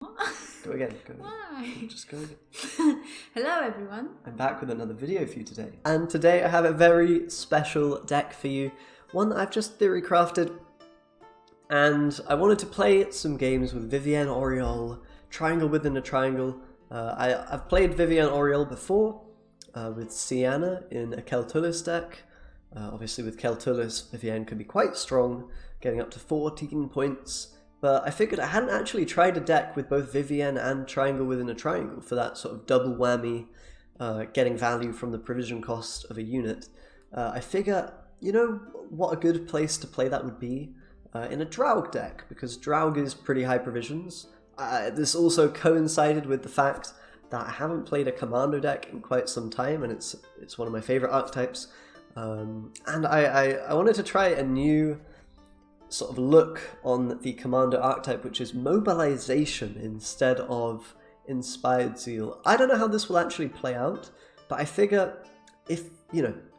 Go again. Go again. Why? Just go again. Hello everyone. I'm back with another video for you today. And today I have a very special deck for you. One that I've just theory crafted. And I wanted to play some games with Vivienne Oriole, Triangle Within a Triangle. I've played Vivienne Oriole before with Sienna in a Keltulis deck. Obviously with Keltulis, Vivienne can be quite strong, getting up to 14 points. But I figured I hadn't actually tried a deck with both Vivienne and Triangle Within a Triangle for that sort of double whammy, getting value from the provision cost of a unit. I figure, you know what a good place to play that would be? In a Draug deck, because Draug is pretty high provisions. This also coincided with the fact that I haven't played a Commando deck in quite some time, and it's one of my favourite archetypes. And I wanted to try a new sort of look on the Commando archetype, which is Mobilisation instead of Inspired Zeal. I don't know how this will actually play out, but I figure if,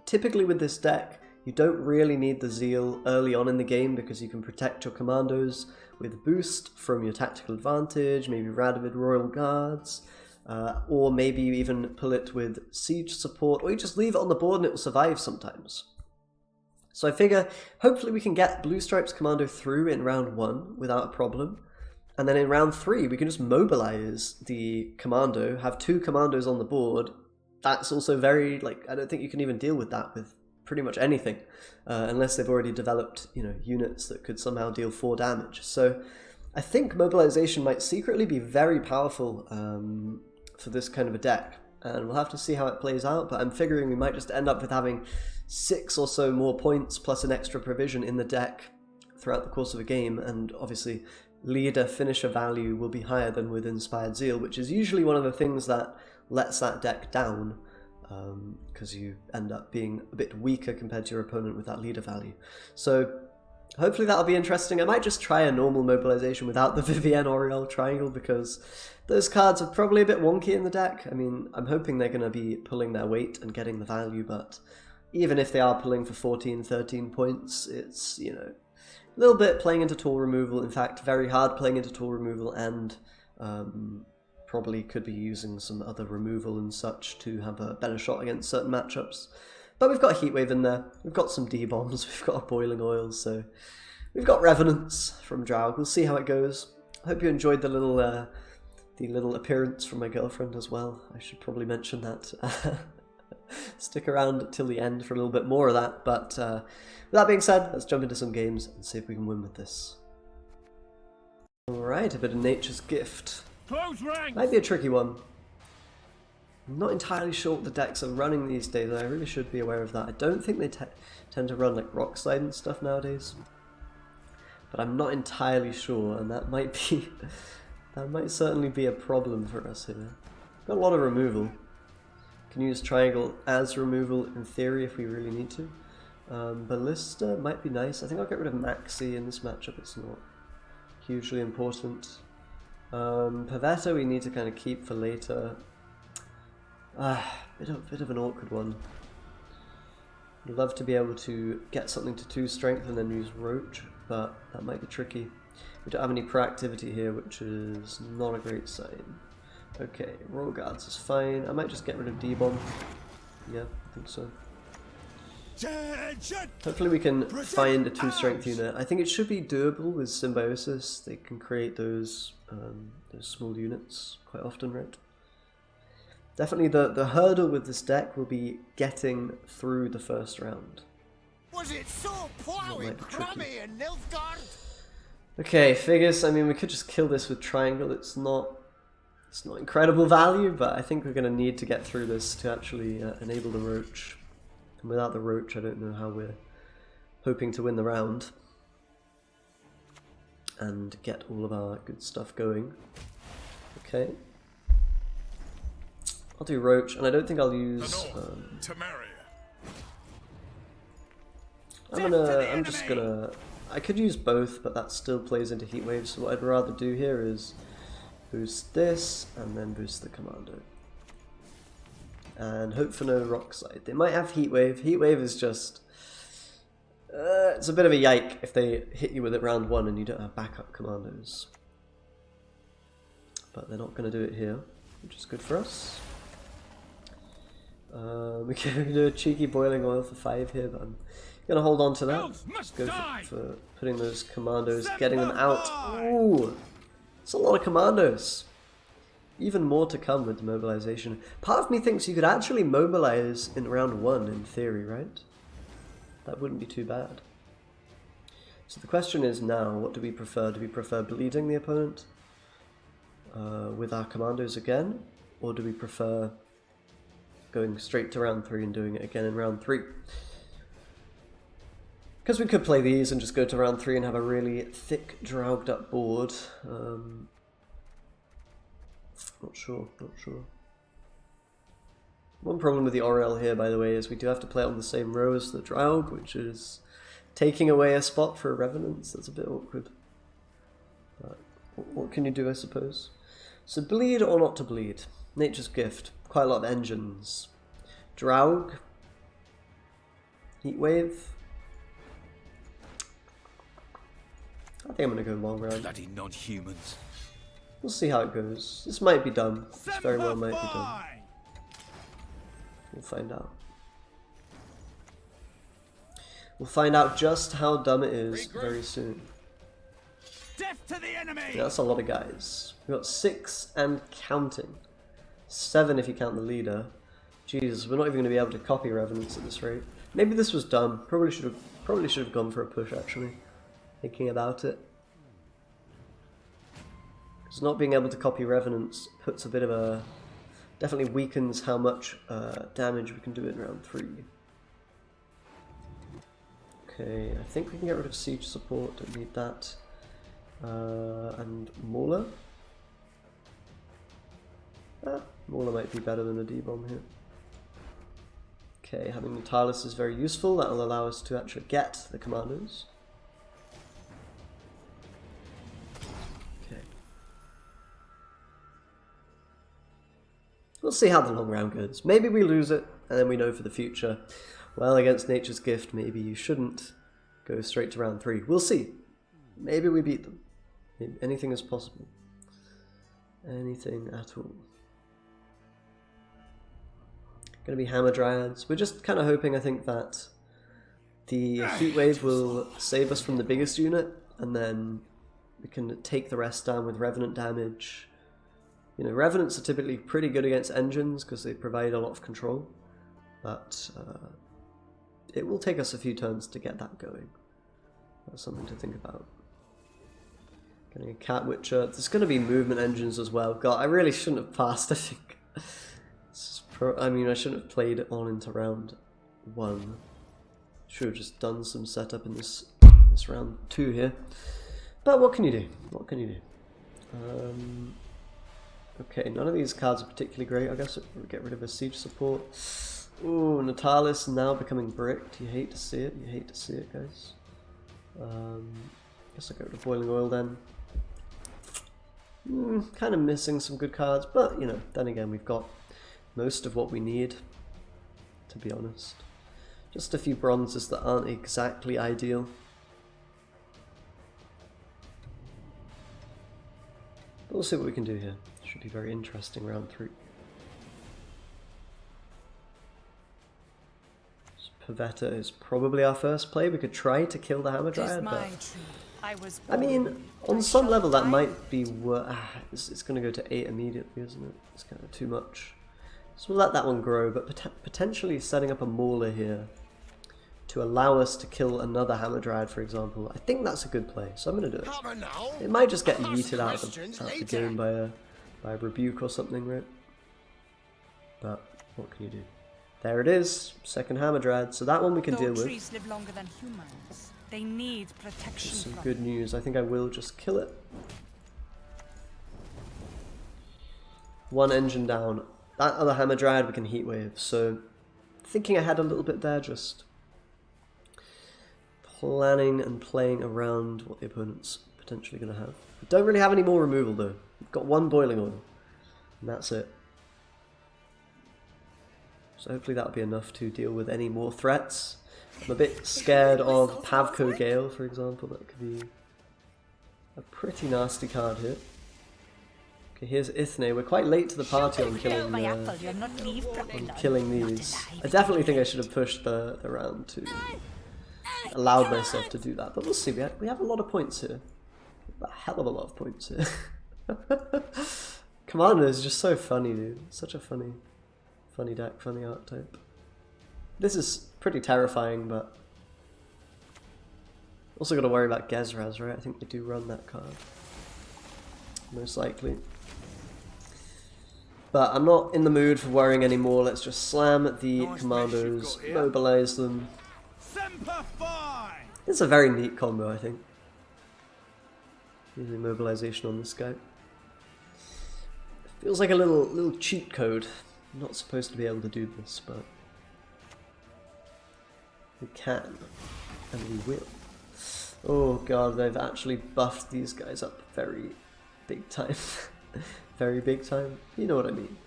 typically with this deck, you don't really need the Zeal early on in the game because you can protect your commandos with boost from your tactical advantage, maybe Radovid Royal Guards, or maybe you even pull it with siege support, or you just leave it on the board and it will survive sometimes. So I figure hopefully we can get Blue Stripes Commando through in round 1 without a problem, and then in round 3 we can just mobilize the Commando, have 2 Commandos on the board. That's also very, I don't think you can even deal with that with pretty much anything, unless they've already developed, units that could somehow deal 4 damage. So I think Mobilization might secretly be very powerful for this kind of a deck, and we'll have to see how it plays out, but I'm figuring we might just end up with having 6 or so more points plus an extra provision in the deck throughout the course of a game, and obviously leader finisher value will be higher than with Inspired Zeal, which is usually one of the things that lets that deck down, because you end up being a bit weaker compared to your opponent with that leader value. So hopefully that'll be interesting. I might just try a normal Mobilization without the Vivienne Oriole Triangle, because those cards are probably a bit wonky in the deck. I mean, I'm hoping they're going to be pulling their weight and getting the value, but even if they are pulling for 14, 13 points, it's, a little bit playing into tool removal. In fact, very hard playing into tool removal, and probably could be using some other removal and such to have a better shot against certain matchups. But we've got a Heatwave in there, we've got some D-bombs, we've got a Boiling Oil, so we've got Revenants from Draug. We'll see how it goes. I hope you enjoyed the little appearance from my girlfriend as well. I should probably mention that. Stick around till the end for a little bit more of that, but with that being said, let's jump into some games and see if we can win with this. Alright, a bit of Nature's Gift. Close ranks. Might be a tricky one. I'm not entirely sure what the decks are running these days, I really should be aware of that. I don't think they tend to run like Rock Slide and stuff nowadays, but I'm not entirely sure, and that might be that might certainly be a problem for us here. Got a lot of removal. Can use Triangle as removal in theory if we really need to. Ballista might be nice. I think I'll get rid of Maxi in this matchup, it's not hugely important. Pavetta we need to kind of keep for later. Bit of an awkward one. I'd love to be able to get something to 2 strength and then use Roach, but that might be tricky. We don't have any proactivity here, which is not a great sign. Okay, Royal Guards is fine. I might just get rid of D-Bomb. Yeah, I think so. Hopefully we can find a 2 strength unit. I think it should be doable with Symbiosis. They can create those small units quite often, right? Definitely the hurdle with this deck will be getting through the first round. Was it so plowing, crummy and Nilfgaard? Okay, figures. I mean, we could just kill this with Triangle. It's not incredible value, but I think we're going to need to get through this to actually enable the Roach. And without the Roach, I don't know how we're hoping to win the round and get all of our good stuff going. Okay. I'll do Roach, and I don't think I'll use... I'm just gonna... I could use both, but that still plays into Heatwave, so what I'd rather do here is boost this, and then boost the Commando. And hope for no Rock Slide. They might have Heatwave. Heatwave is just... it's a bit of a yike if they hit you with it round 1 and you don't have backup commandos. but they're not going to do it here, which is good for us. We can do a cheeky boiling oil for 5 here, but I'm going to hold on to that. Let's go for putting those commandos, getting them out. Ooh, it's a lot of commandos. Even more to come with the mobilization. Part of me thinks you could actually mobilize in round 1 in theory, right? That wouldn't be too bad. So the question is now, what do we prefer? Do we prefer bleeding the opponent with our commandos again? Or do we prefer going straight to round 3 and doing it again in round 3? Because we could play these and just go to round 3 and have a really thick, dragged up board. Not sure. One problem with the Oriel here, by the way, is we do have to play it on the same row as the Draug, which is taking away a spot for Revenants. That's a bit awkward. But what can you do, I suppose? So bleed or not to bleed? Nature's Gift. Quite a lot of engines. Draug. Heatwave. I think I'm going to go long round. Bloody non-humans. We'll see how it goes. This might be done. This very well might be done. We'll find out. We'll find out just how dumb it is very soon. Death to the enemy! Yeah, that's a lot of guys. We've got 6 and counting. 7 if you count the leader. Jesus, we're not even going to be able to copy Revenants at this rate. Maybe this was dumb. Probably should have gone for a push, actually. Thinking about it. Because not being able to copy Revenants puts a bit of a... definitely weakens how much damage we can do in round 3. Okay, I think we can get rid of Siege Support, don't need that. And Mauler. Mauler might be better than a D-bomb here. Okay, having Natalis is very useful, that will allow us to actually get the commandos. We'll see how the long round goes. Maybe we lose it, and then we know for the future, well, against Nature's Gift, maybe you shouldn't go straight to round 3. We'll see. Maybe we beat them. Maybe anything is possible. Anything at all. Going to be Hammer Dryads. We're just kind of hoping, I think, that the Heatwave will save us from the biggest unit, and then we can take the rest down with Revenant damage. You know, Revenants are typically pretty good against engines because they provide a lot of control, but it will take us a few turns to get that going. That's something to think about. Getting a Cat Witcher. There's going to be movement engines as well. God, I really shouldn't have passed, I think. I mean, I shouldn't have played it on into round 1. Should have just done some setup in this round 2 here. But what can you do? What can you do? Okay, none of these cards are particularly great. I guess we'll get rid of a Siege Support. Ooh, Natalis now becoming bricked. You hate to see it. You hate to see it, guys. Guess I'll go with Boiling Oil then. Kind of missing some good cards, but, you know, then again, we've got most of what we need, to be honest. Just a few bronzes that aren't exactly ideal. But we'll see what we can do here. Should be very interesting round 3. So Pavetta is probably our first play. We could try to kill the Hammer Dryad, but I mean, on some level that might be worth. It's going to go to 8 immediately, isn't it? It's kind of too much. So we'll let that one grow, but potentially setting up a Mauler here to allow us to kill another Hammer Dryad, for example. I think that's a good play, so I'm going to do it. It might just get yeeted out of the game by a rebuke or something, right? But what can you do? There it is, second Hammer Dryad. So that one we can deal with. Trees live longer than humans. They need protection. Some good news. I think I will just kill it. One engine down. That other Hammer Dryad we can Heatwave. So thinking ahead a little bit there, just planning and playing around what the opponent's potentially going to have. We don't really have any more removal though. We've got one Boiling Oil, and that's it. So hopefully that'll be enough to deal with any more threats. I'm a bit scared of Pavko Gale, for example. That could be a pretty nasty card here. Okay, here's Ithne. We're quite late to the party on killing these. I definitely think I should have pushed the round to allowed myself to do that, but we'll see. We have a lot of points here. A hell of a lot of points here. Commander is just so funny, dude. Such a funny deck, funny archetype. This is pretty terrifying, but also got to worry about Gezraz, right? I think they do run that card, most likely. But I'm not in the mood for worrying anymore. Let's just slam the commandos, mobilize them. It's a very neat combo, I think. Using mobilization on this guy. Feels like a little cheat code. I'm not supposed to be able to do this, but we can, and we will. Oh god, they've actually buffed these guys up very big time. Very big time. You know what I mean.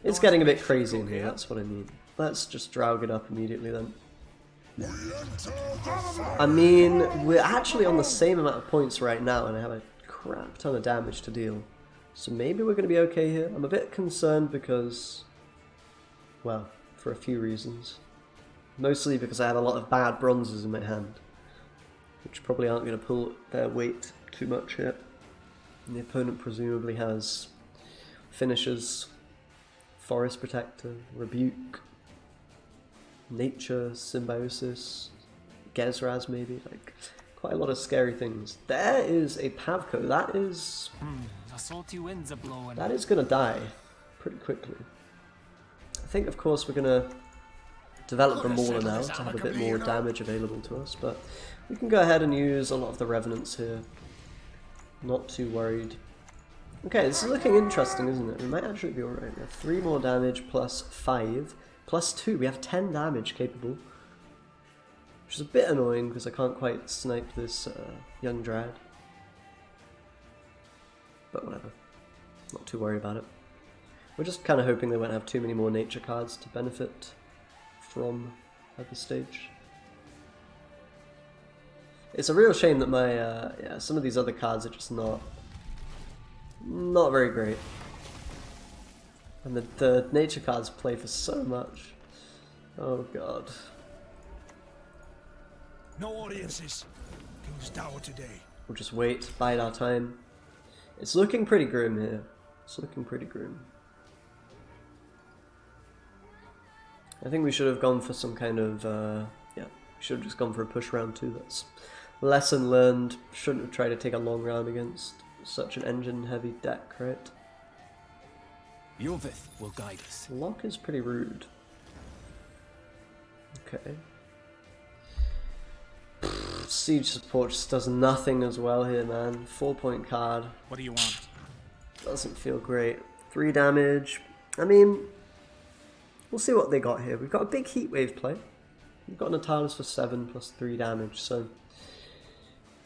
It's getting a bit crazy in here, that's what I mean. Let's just Draug it up immediately then. I mean, we're actually on the same amount of points right now, and I have a crap ton of damage to deal. So maybe we're going to be okay here. I'm a bit concerned because, well, for a few reasons. Mostly because I had a lot of bad bronzes in my hand, which probably aren't going to pull their weight too much here. And the opponent presumably has finishers, Forest Protector, Rebuke, Nature, Symbiosis, Gezraz maybe, like quite a lot of scary things. There is a Pavko, that is gonna die pretty quickly. I think of course we're gonna develop the Mauler now to have a bit more damage available to us, but we can go ahead and use a lot of the Revenants here. Not too worried. Okay, this is looking interesting, isn't it? We might actually be alright. We have 3 more damage plus 5. Plus 2, we have 10 damage capable. Which is a bit annoying because I can't quite snipe this young Draug. But whatever. Not too worried about it. We're just kind of hoping they won't have too many more nature cards to benefit from at this stage. It's a real shame that my yeah, some of these other cards are just not very great. And the nature cards play for so much. Oh god. No audiences. King's Tower today. We'll just wait, bide our time. It's looking pretty grim here. It's looking pretty grim. I think we should have gone for some kind of yeah, we should have just gone for a push round 2. That's lesson learned. Shouldn't have tried to take a long round against such an engine heavy deck, right? Yovith will guide us. Lock is pretty rude. Okay. Siege support just does nothing as well here, man. 4-point card. What do you want? Doesn't feel great. 3 damage. I mean, we'll see what they got here. We've got a big heatwave play. We've got Natalis for 7 plus 3 damage, so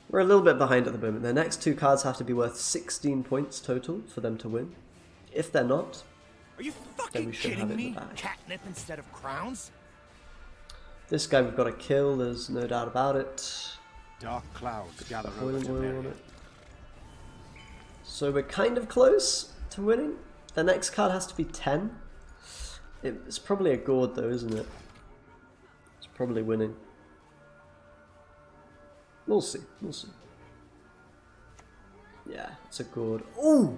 we're a little bit behind at the moment. Their next 2 cards have to be worth 16 points total for them to win. If they're not, Are you then fucking we should have kidding it in me? the bag. Catnip instead of crowns? This guy we've got to kill, there's no doubt about it. Dark clouds gather Boiling over to oil on Mary. it. So we're kind of close to winning. The next card has to be 10. It's probably a gourd though, isn't it? It's probably winning. We'll see, we'll see. Yeah, it's a gourd. Ooh!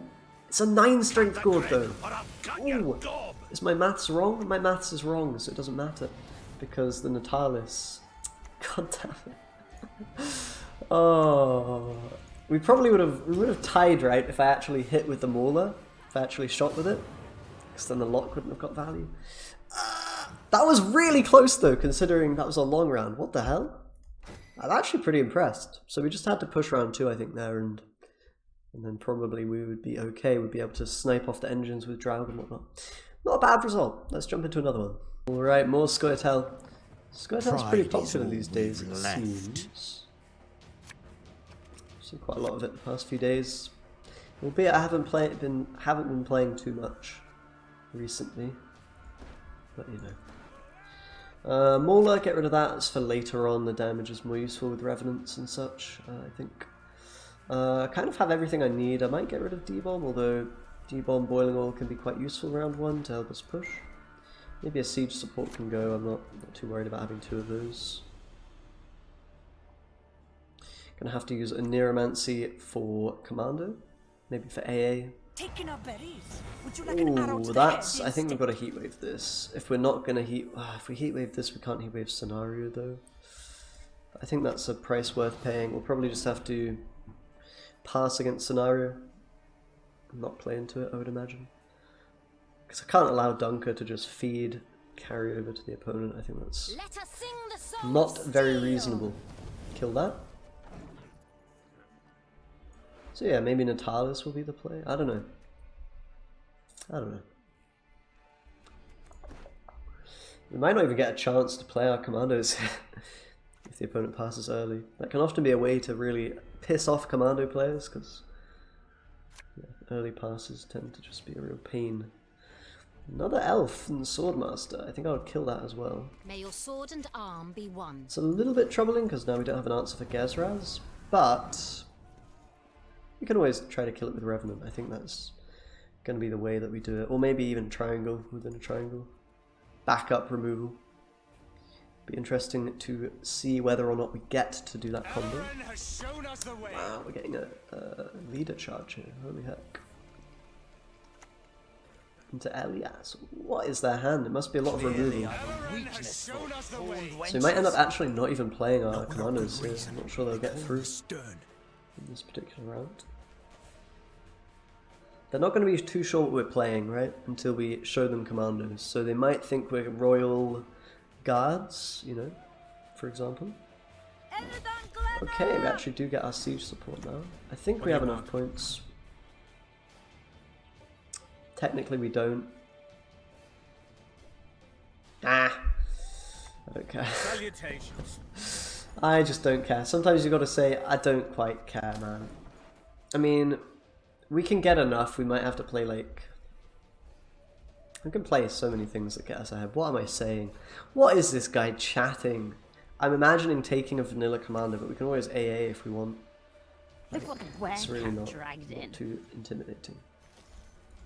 It's a 9 strength gourd though. Ooh! Is my maths wrong? My maths is wrong, so it doesn't matter. Because the Natalis... God damn it. Oh... We probably would have tied, right, if I actually hit with the Mauler. If I actually shot with it. Because then the lock wouldn't have got value. That was really close though, considering that was a long round. What the hell? I'm actually pretty impressed. So we just had to push round 2, I think, there, and then probably we would be okay. We'd be able to snipe off the engines with Draug and whatnot. Not a bad result. Let's jump into another one. Alright, more scoia'tel. Scoia'tel's pretty popular these days, it seems. Seen quite a lot of it the past few days. Albeit I haven't been playing too much recently. But you know. Mauler, get rid of that. It's for later on. The damage is more useful with revenants and such, I think. I kind of have everything I need. I might get rid of D-Bomb, although D-Bomb Boiling Oil can be quite useful round 1 to help us push. Maybe a Siege support can go, I'm not too worried about having 2 of those. Gonna have to use a Neuromancy for Commando, maybe for AA. Taking our berries. Would you like an arrow to the That's, head I think we've instead? got to Heatwave this. If we're not gonna if we Heatwave this, we can't Heatwave Scenario though. I think that's a price worth paying. We'll probably just have to pass against Scenario. Not play into it, I would imagine. Because I can't allow Dunker to just feed carry over to the opponent. I think that's Let us sing the song not of very steel. reasonable. Kill that. So yeah, maybe Natalis will be the play. I don't know. We might not even get a chance to play our commandos if the opponent passes early. That can often be a way to really piss off commando players, because early passes tend to just be a real pain. Another elf and Swordmaster. I think I'll kill that as well. May your sword and arm be one. It's a little bit troubling because now we don't have an answer for Gezraz, but we can always try to kill it with Revenant. I think that's going to be the way that we do it. Or maybe even triangle within a triangle. Backup removal. Be interesting to see whether or not we get to do that combo. Wow, we're getting a leader charge here. Holy heck. Into Elias. What is their hand? It must be a lot of removal. So we might end up actually not even playing our commandos here. I'm not sure they'll get through in this particular round. They're not going to be too sure what we're playing, right? Until we show them commandos. So they might think we're Royal Guards, you know, for example. Okay, we actually do get our siege support now. I think we have enough points. Technically we don't. I don't care. Salutations. I just don't care. Sometimes you gotta say, I don't quite care, man. I mean, we can get enough, we might have to play like... We can play so many things that get us ahead. What am I saying? What is this guy chatting? I'm imagining taking a vanilla commander, but we can always AA if we want. Look what Gwent It's really had not dragged in. too intimidating.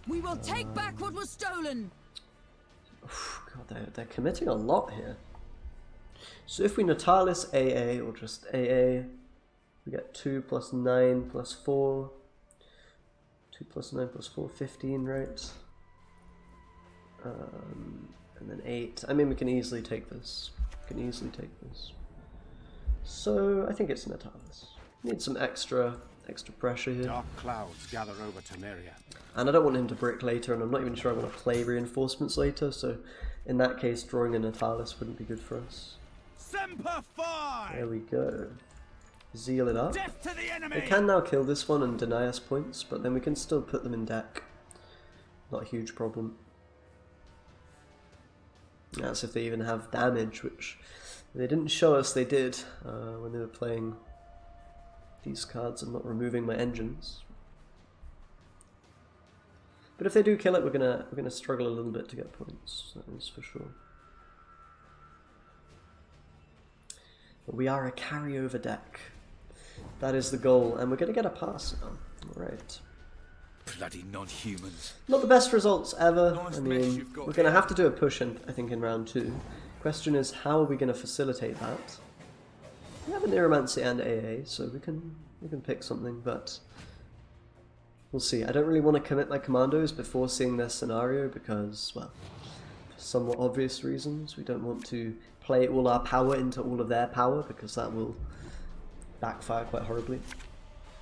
We will take back what was stolen. God, they're committing a lot here. So if we Natalis AA, or just AA, we get 2 plus 9 plus 4. 2 plus 9 plus 4, 15, right? And then 8. I mean, we can easily take this. So I think it's Natalis. Need some extra pressure here. Dark clouds gather over Temeria. And I don't want him to brick later, and I'm not even sure I want to play reinforcements later, so in that case drawing a Natalis wouldn't be good for us. Semper Fi! There we go. Zeal it up. Death to the enemy! We can now kill this one and deny us points, but then we can still put them in deck. Not a huge problem. That's if they even have damage, which they didn't show us they did when they were playing these cards and not removing my engines. But if they do kill it, we're gonna struggle a little bit to get points. That is for sure. But we are a carryover deck. That is the goal, and we're gonna get a pass now. All right. Bloody non-humans. Not the best results ever. Nice I mess mean, you've got we're gonna here. have to do a push in, I think, in round 2. Question is, how are we gonna facilitate that? We have a Neuromancy and AA, so we can pick something, but we'll see. I don't really want to commit my commandos before seeing their scenario because, well, for somewhat obvious reasons. We don't want to play all our power into all of their power because that will backfire quite horribly.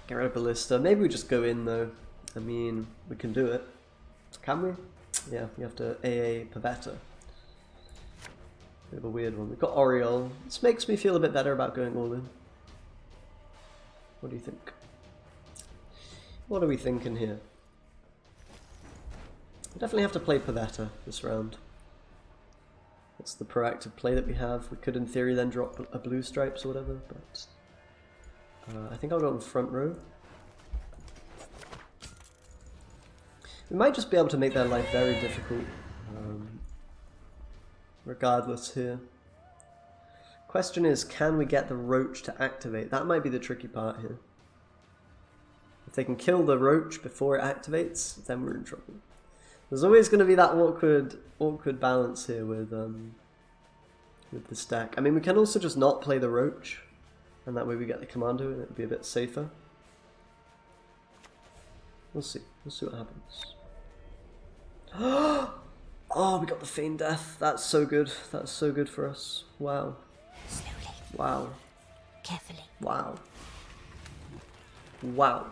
Get rid of Ballista. Maybe we just go in though. I mean, we can do it. Can we? Yeah, we have to AA Pavetta. Bit of a weird one. We've got Oriole. This makes me feel a bit better about going all in. What do you think? What are we thinking here? We definitely have to play Pavetta this round. That's the proactive play that we have. We could in theory then drop a blue stripes or whatever, but I think I'll go in front row. We might just be able to make their life very difficult, regardless here. Question is, can we get the roach to activate? That might be the tricky part here. If they can kill the roach before it activates, then we're in trouble. There's always going to be that awkward balance here with the stack. I mean, we can also just not play the roach, and that way we get the commando and it'll be a bit safer. We'll see. We'll see what happens. Oh, we got the Feign Death. That's so good. That's so good for us. Wow. Slowly, Wow. carefully. Wow. Wow.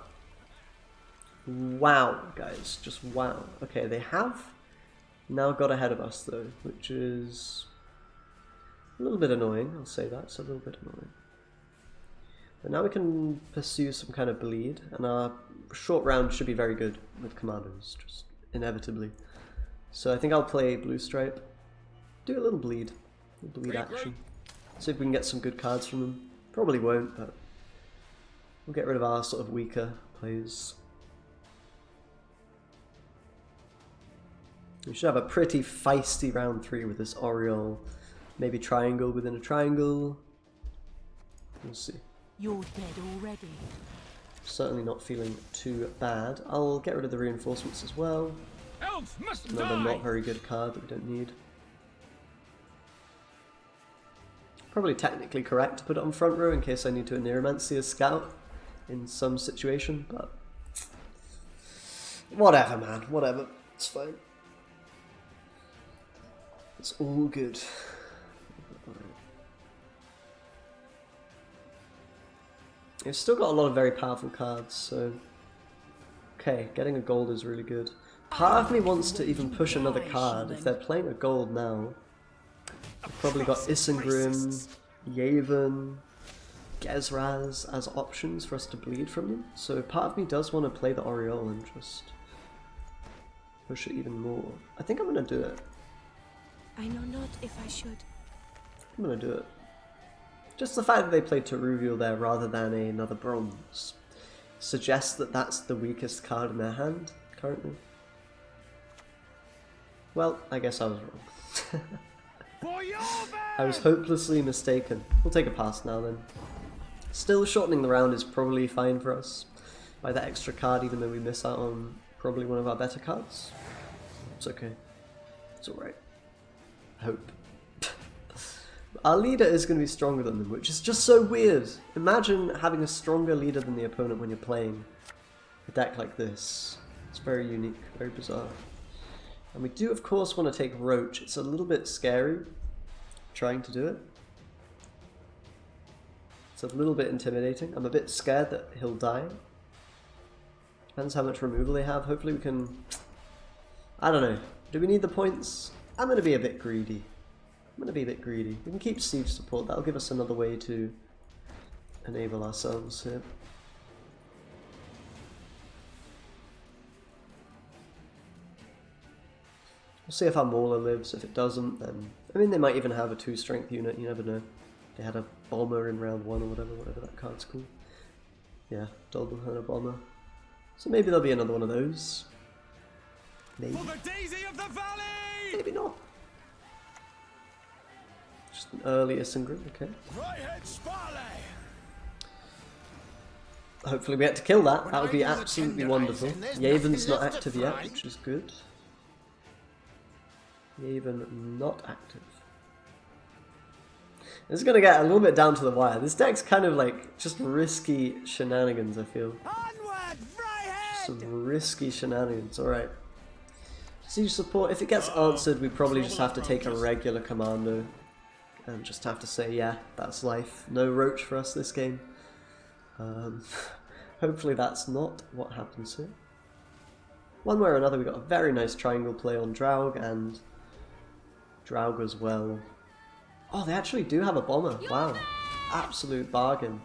Wow, guys. Just wow. Okay, they have now got ahead of us, though, which is a little bit annoying. I'll say that. It's a little bit annoying. But now we can pursue some kind of bleed, and our short round should be very good with commandos, just inevitably. So I think I'll play Blue Stripe, do a little bleed action, see if we can get some good cards from them. Probably won't, but we'll get rid of our sort of weaker plays. We should have a pretty feisty round 3 with this Oriole, maybe triangle within a triangle. We'll see. You're dead already. Certainly not feeling too bad. I'll get rid of the reinforcements as well. Elves must Another die! not very good card that we don't need. Probably technically correct to put it on front row in case I need to Neuromancy as scout in some situation, but whatever, man, whatever. It's fine. It's all good. We've still got a lot of very powerful cards, so okay, getting a gold is really good. Part of me wants to even push another card. If they're playing a gold now, we've probably got Isengrim, Yavin, Gezraz as options for us to bleed from them. So part of me does want to play the Oriole and just push it even more. I think I'm going to do it. I know not if I should. I'm going to do it. Just the fact that they played Teruvial there rather than another bronze suggests that that's the weakest card in their hand currently. Well, I guess I was wrong. I was hopelessly mistaken. We'll take a pass now then. Still, shortening the round is probably fine for us by that extra card, even though we miss out on probably one of our better cards. It's okay. It's alright. I hope. Our leader is going to be stronger than them, which is just so weird. Imagine having a stronger leader than the opponent when you're playing a deck like this. It's very unique, very bizarre. And we do, of course, want to take Roach. It's a little bit scary trying to do it. It's a little bit intimidating. I'm a bit scared that he'll die. Depends how much removal they have. Hopefully we can... I don't know. Do we need the points? I'm going to be a bit greedy. I'm going to be a bit greedy. We can keep siege support. That'll give us another way to enable ourselves here. We'll see if our Mauler lives. If it doesn't, then... I mean, they might even have a 2-strength unit. You never know. They had a bomber in round 1 or whatever that card's called. Yeah, Dolben had a bomber. So maybe there'll be another one of those. Maybe. For the Daisy of the Valley! Maybe not. Just an early Isengrim, okay. Right-head Sparley! Hopefully we get to kill that. When That would I be do the absolutely tenderising, wonderful. there's Yaven's nothing not left to active yet, fry. which is good. Yaven not active. This is going to get a little bit down to the wire. This deck's kind of like just risky shenanigans, I feel. Onward, Fryhead! Some risky shenanigans, alright. Siege support, if it gets answered, we probably just have to take a regular commando. And just have to say, yeah, that's life. No Roach for us this game. Hopefully that's not what happens here. One way or another, we got a very nice triangle play on Draug and Draug as well. Oh, they actually do have a bomber. Wow. Absolute bargain.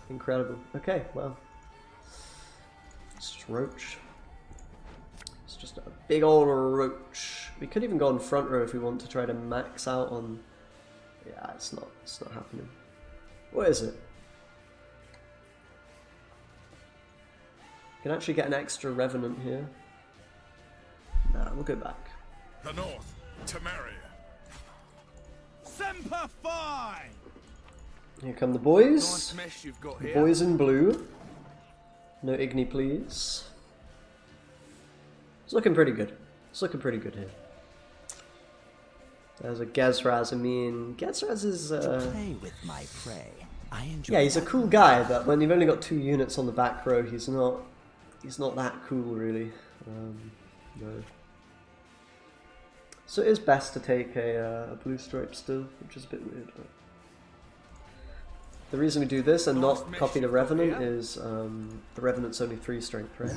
Incredible. Okay, well. It's just Roach. It's just a big old Roach. We could even go on front row if we want to try to max out on... Yeah, it's not happening. What is it? We can actually get an extra Revenant here. Nah, we'll go back. The North, Temeria. Semper Fi! Here come the boys. Nice mess you've got The here. boys in blue. No Igni, please. It's looking pretty good. It's looking pretty good here. There's a Gezraz. I mean, Gezraz is... Play with my prey. I enjoy Yeah, he's a cool guy, but when you've only got 2 units on the back row, he's not that cool, really. No. So it is best to take a blue stripe still, which is a bit weird. But the reason we do this and not copy the Revenant is the Revenant's only 3 strength, right?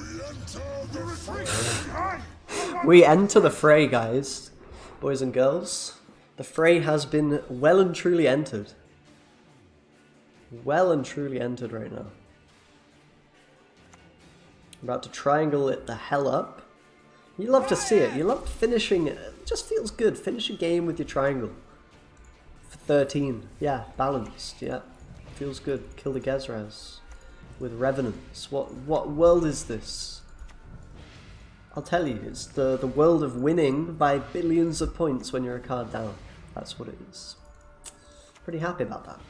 We enter the fray, guys. Boys and girls. The fray has been well and truly entered. Well and truly entered right now. I'm about to triangle it the hell up. You love to see it. You love finishing it. It just feels good. Finish a game with your triangle. For 13. Yeah, balanced. Yeah. Feels good. Kill the Gezraz. With Revenants. What world is this? I'll tell you. It's the world of winning by billions of points when you're a card down. That's what it is. Pretty happy about that.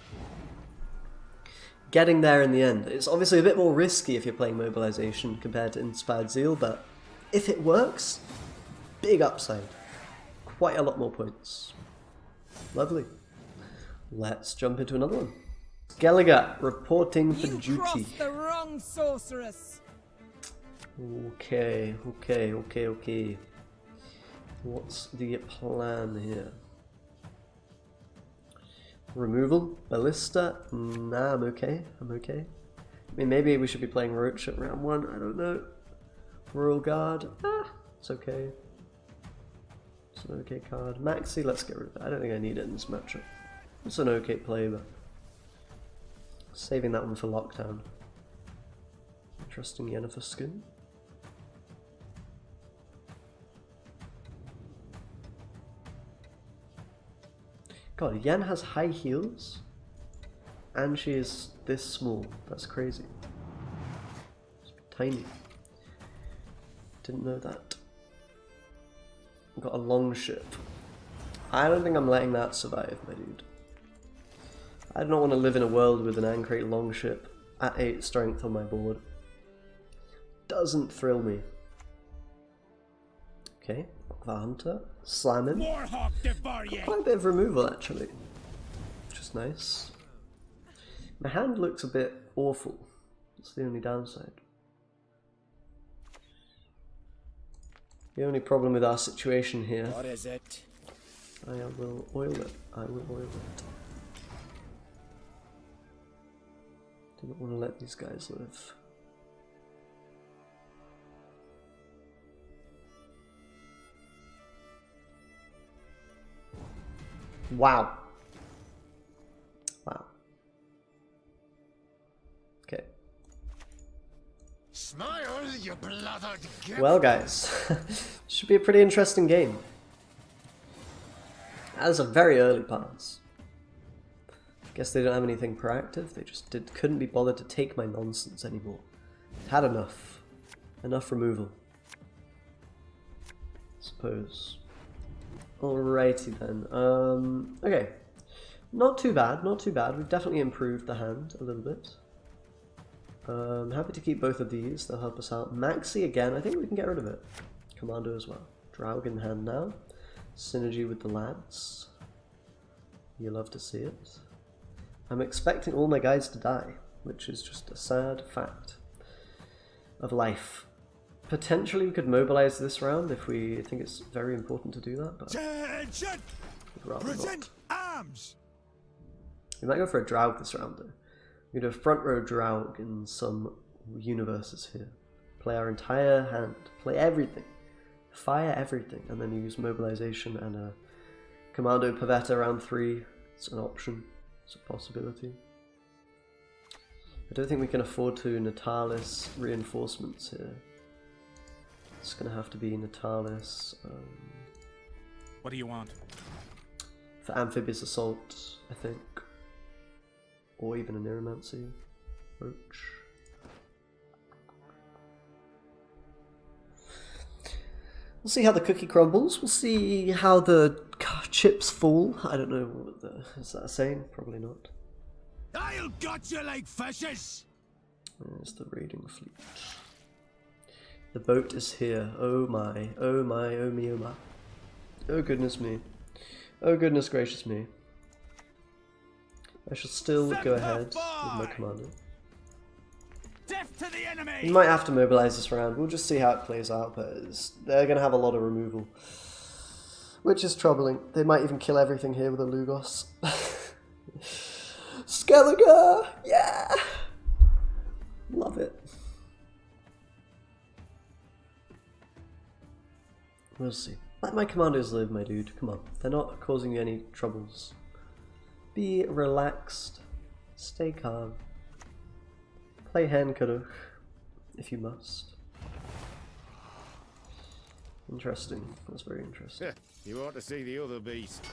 Getting there in the end. It's obviously a bit more risky if you're playing Mobilisation compared to Inspired Zeal, but if it works, big upside. Quite a lot more points. Lovely. Let's jump into another one. Gallagher reporting for duty. Crossed the wrong sorceress. Okay. What's the plan here? Removal? Ballista? Nah, I'm okay. I mean, maybe we should be playing Roach at round 1, I don't know. Royal Guard? It's okay. It's an okay card. Maxi, let's get rid of it. I don't think I need it in this matchup. It's an okay play, but saving that one for Lockdown. Interesting Yennefer skin. God, Yen has high heels, and she is this small. That's crazy. It's tiny. Didn't know that. Got a long ship. I don't think I'm letting that survive, my dude. I do not want to live in a world with an Ancrate long ship at 8 strength on my board. Doesn't thrill me. Okay, Hunter, slamming. Quite a bit of removal actually, which is nice. My hand looks a bit awful. That's the only downside. The only problem with our situation here. What is it? I will oil it. I will oil it. Do not want to let these guys live. Wow. Wow. Okay. Smile, you blooded gimp. Well, guys, should be a pretty interesting game. That is a very early pass. Guess they don't have anything proactive. They just couldn't be bothered to take my nonsense anymore. Had enough. Enough removal. I suppose. Alrighty then. Okay. Not too bad, not too bad. We've definitely improved the hand a little bit. Happy to keep both of these. They'll help us out. Maxi again. I think we can get rid of it. Commando as well. Draug in hand now. Synergy with the lads. You love to see it. I'm expecting all my guys to die, which is just a sad fact of life. Potentially we could mobilize this round if we think it's very important to do that, but Attention! we'd rather Present not. arms! We might go for a Draug this round though. We do a front row Draug in some universes here. Play our entire hand, play everything, fire everything, and then use mobilization and a Commando Pavetta round 3. It's an option, it's a possibility. I don't think we can afford to Natalis reinforcements here. It's gonna have to be Natalis. What do you want? For Amphibious Assault, I think. Or even a Neuromancy. Roach. We'll see how the cookie crumbles. We'll see how the chips fall. I don't know what is that a saying? Probably not. I'll gut you like fishes! There's the raiding fleet. The boat is here. Oh my, oh my, oh me, oh my. Oh goodness me. Oh goodness gracious me. I shall still go ahead with my commander. Death to the enemy! We might have to mobilise this round. We'll just see how it plays out, but they're going to have a lot of removal. Which is troubling. They might even kill everything here with a Lugos. Skellige! Yeah! Love it. We'll see. Let my commanders live, my dude. Come on. They're not causing you any troubles. Be relaxed. Stay calm. Play Handkuduch, if you must. Interesting. That's very interesting. You ought to see the other beast.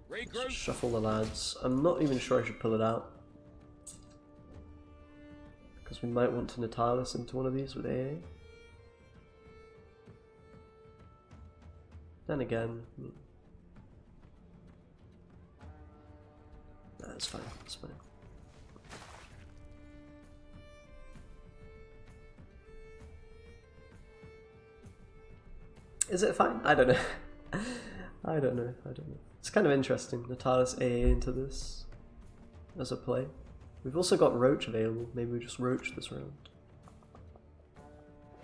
Let's shuffle the lads. I'm not even sure I should pull it out. Because we might want to Natalis into one of these with AA. Then again... Nah, it's fine. It's fine. Is it fine? I don't know. I don't know. It's kind of interesting. Natalis AA into this as a play. We've also got Roach available. Maybe we just Roach this round.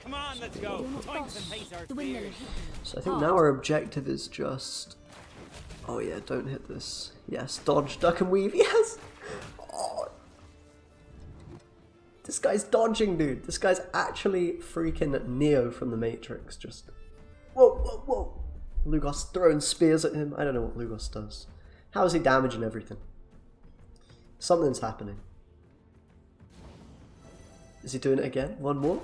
Come on, let's go. Time to face our fears. So I think now our objective is just... Oh yeah, don't hit this. Yes, dodge, duck and weave. Yes! Oh. This guy's dodging, dude. This guy's actually freaking Neo from the Matrix. Just... Whoa, whoa, whoa. Lugos throwing spears at him. I don't know what Lugos does. How is he damaging everything? Something's happening. Is he doing it again? One more?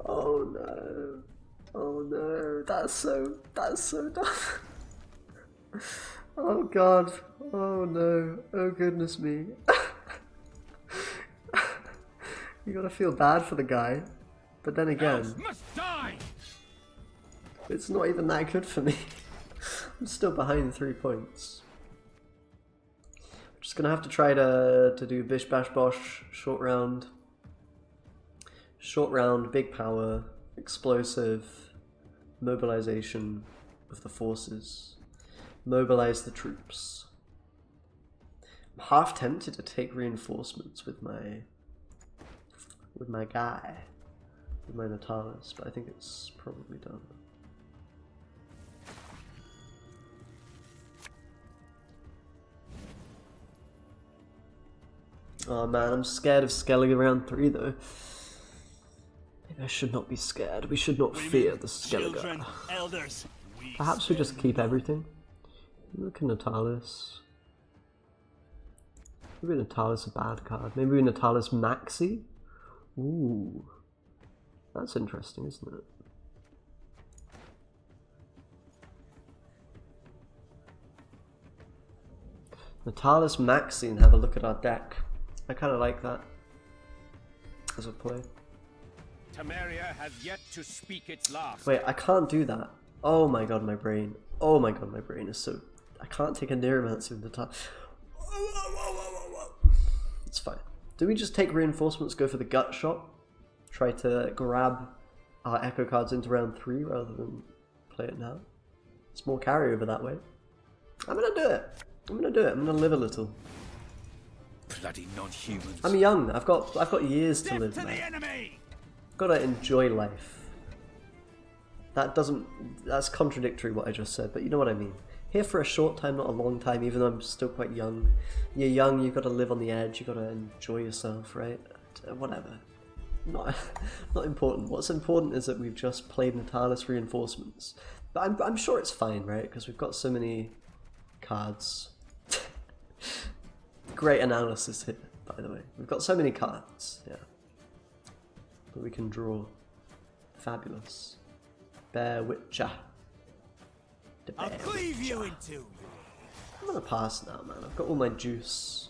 Oh no. Oh no. That's so dumb. Oh god. Oh no. Oh goodness me. You gotta feel bad for the guy. But then again, Must die! it's not even that good for me. I'm still behind 3 points. I'm just gonna have to try to do bish bash bosh, short round, big power, explosive, mobilization of the forces, mobilize the troops. I'm half tempted to take reinforcements with my guy. With my Natalis, but I think it's probably done. Oh man, I'm scared of Skellige round 3 though. Maybe I should not be scared. We should not fear the Skellige. Elders. Perhaps we just keep everything. Look at Natalis. Maybe Natalis a bad card. Maybe Natalis Maxi? Ooh. That's interesting, isn't it? Natalis Maxi and have a look at our deck. I kind of like that as a play. Temeria has yet to speak its last. Wait, I can't do that. Oh my god, my brain. Oh my god, my brain is so... I can't take a Neuromancer with Natalis. It's fine. Do we just take reinforcements, go for the gut shot? Try to grab our Echo cards into round 3 rather than play it now? It's more carryover that way. I'm gonna do it. I'm gonna live a little. Bloody non-humans. I'm young. I've got years to live, To the man. enemy! Gotta enjoy life. That's contradictory what I just said, but you know what I mean. Here for a short time, not a long time, even though I'm still quite young. You're young, you've gotta live on the edge, you've gotta enjoy yourself, right? Whatever. Not important. What's important is that we've just played Natalis reinforcements. But I'm sure it's fine, right? Because we've got so many cards. Great analysis here, by the way. We've got so many cards, yeah. That we can draw. Fabulous. Bear Witcher. The I'll Bear cleave you Witcher. into. I'm gonna pass now, man. I've got all my juice.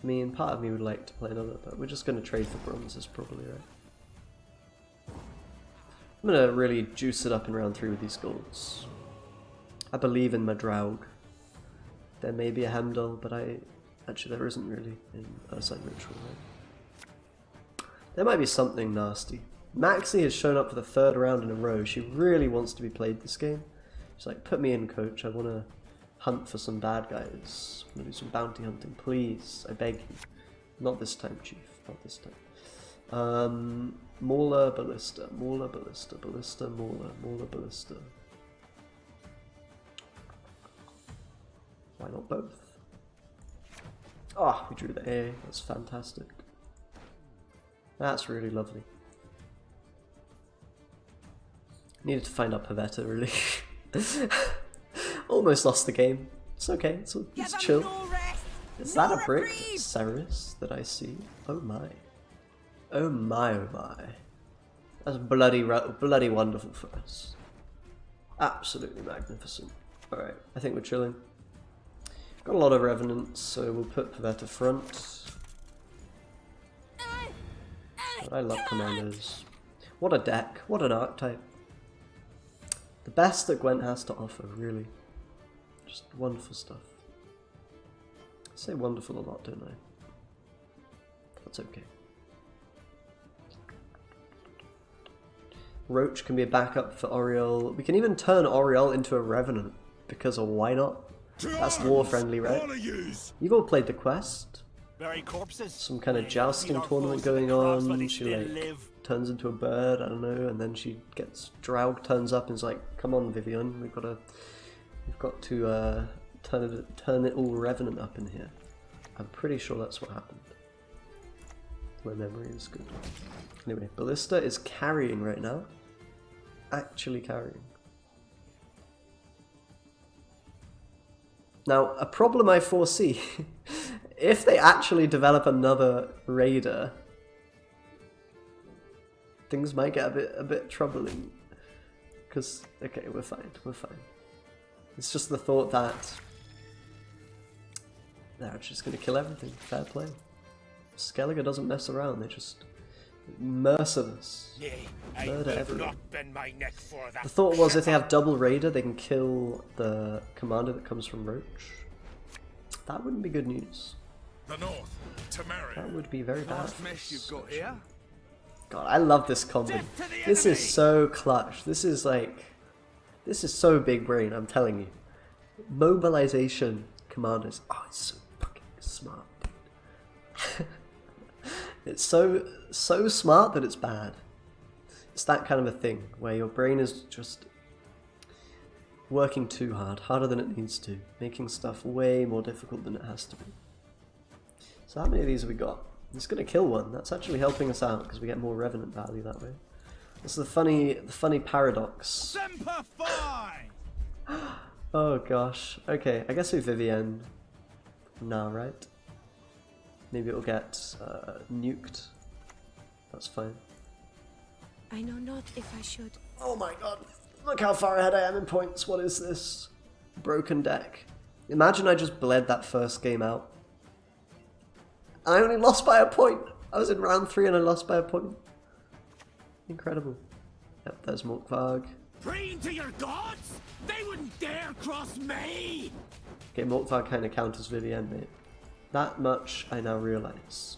I mean, part of me would like to play another, but we're just gonna trade for bronzes, probably, right? I'm gonna really juice it up in round 3 with these golds. I believe in my Draug. There may be a Hemdall, but I Actually, there isn't really in Ursine Ritual, right? There might be something nasty. Maxie has shown up for the 3rd round in a row. She really wants to be played this game. She's like, put me in, coach. I want to hunt for some bad guys. I want to do some bounty hunting. Please, I beg you. Not this time, Chief. Not this time. Mauler, Ballista. Mauler, Ballista. Ballista, Mauler. Mauler, Ballista. Why not both? Ah, we drew the A. That's fantastic. That's really lovely. Needed to find out Pavetta, really. Almost lost the game. It's okay. It's chill. Is that a brick, Ceres, that I see? Oh my. Oh my, oh my. That's bloody wonderful for us. Absolutely magnificent. Alright, I think we're chilling. Got a lot of revenants, so we'll put Pavetta front. But I love commandos. What a deck. What an archetype. The best that Gwent has to offer, really. Just wonderful stuff. I say wonderful a lot, don't I? That's okay. Roach can be a backup for Oriole. We can even turn Oriole into a Revenant, because of why not? That's war friendly, right? You've all played the quest. Some kind of jousting tournament going on. She like turns into a bird, I don't know, and then she gets Draug turns up and is like, "Come on, Vivian, we've got to turn it all Revenant up in here." I'm pretty sure that's what happened. My memory is good. Anyway, Ballista is carrying right now. Actually carrying. Now, a problem I foresee, if they actually develop another raider, things might get a bit troubling. Because, okay, we're fine. It's just the thought that they're just going to kill everything. Fair play. Skellige doesn't mess around, they just merciless. Murder everyone. The thought was if they have double raider, they can kill the commander that comes from Roach. That wouldn't be good news. That would be very bad for us, God, I love this combo. This is so clutch. This is so big brain, I'm telling you. Mobilisation commanders. Oh, it's so fucking smart, dude. It's so smart that it's bad. It's that kind of a thing where your brain is just working too hard, harder than it needs to, making stuff way more difficult than it has to be. So how many of these have we got? It's going to kill one. That's actually helping us out because we get more Revenant value that way. This is the funny paradox. Oh gosh. Okay, I guess we Vivienne now, right? Maybe it'll get nuked. That's fine. I know not if I should. Oh my god. Look how far ahead I am in points. What is this? Broken deck. Imagine I just bled that first game out. I only lost by a point. I was in round 3 and I lost by a point. Incredible. Yep, there's Morkvarg. Praying to your gods? They wouldn't dare cross me! Okay, Morkvarg kind of counters Vivienne, mate. That much I now realise.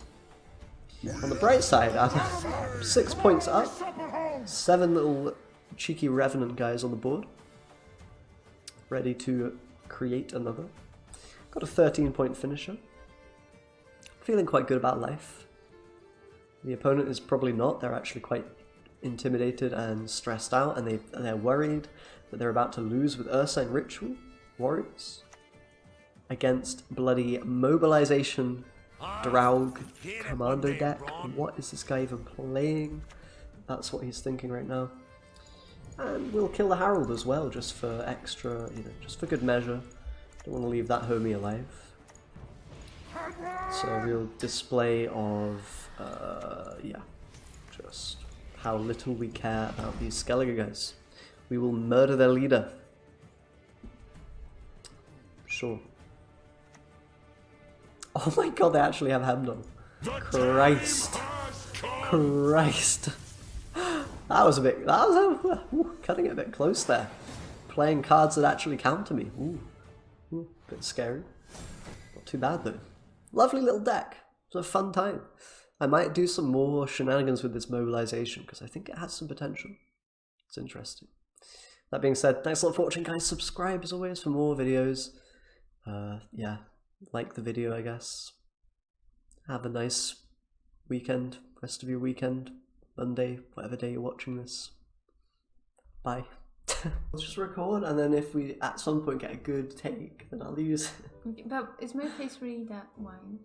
On the bright side, I'm 6 points up. 7 little cheeky Revenant guys on the board. Ready to create another. Got a 13-point finisher. Feeling quite good about life. The opponent is probably not. They're actually quite intimidated and stressed out, and they're worried that they're about to lose with Ursine Ritual Warriors against bloody Mobilisation Draug Commando deck. What is this guy even playing? That's what he's thinking right now. And we'll kill the Herald as well, just for extra, just for good measure. Don't want to leave that homie alive. So a real display of, just how little we care about these Skellige guys. We will murder their leader. Sure. Oh my god, they actually have Hamdon. Christ. That was cutting it a bit close there. Playing cards that actually counter me. Ooh, bit scary. Not too bad though. lovely little deck. It's a fun time. I might do some more shenanigans with this mobilization because I think it has some potential. It's interesting. That being said, thanks a lot for watching, guys. Subscribe as always for more videos. Yeah, like the video, I guess. Have a nice weekend, rest of your weekend, Monday, whatever day you're watching this. Bye. Let's just record, and then if we at some point get a good take, then I'll use it. But is my face really that wide?